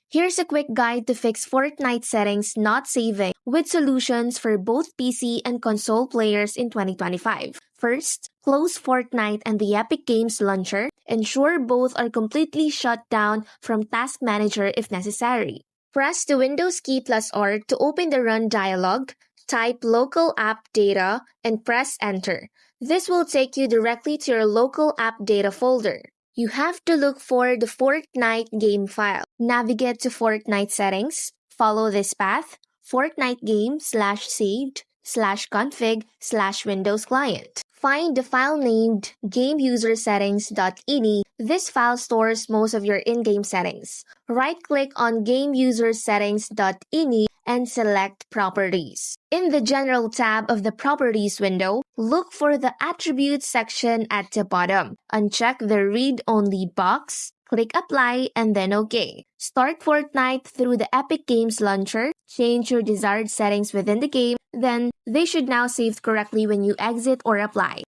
Here's a quick guide to fix Fortnite settings not saving with solutions for both PC and console players in 2025. First, close Fortnite and the Epic Games launcher. Ensure both are completely shut down from Task Manager if necessary. Press the Windows key plus R to open the Run dialog, type local app data, and press Enter. This will take you directly to your local app data folder. You have to look for the FortniteGame file. Navigate to Fortnite settings, follow this path, FortniteGame/saved/config/WindowsClient. Find the file named GameUserSettings.ini. This file stores most of your in-game settings. Right-click on GameUserSettings.ini and select Properties. In the General tab of the Properties window, look for the Attributes section at the bottom. Uncheck the Read-Only box, click Apply, and then OK. Start Fortnite through the Epic Games launcher, change your desired settings within the game, then they should now save correctly when you exit or apply.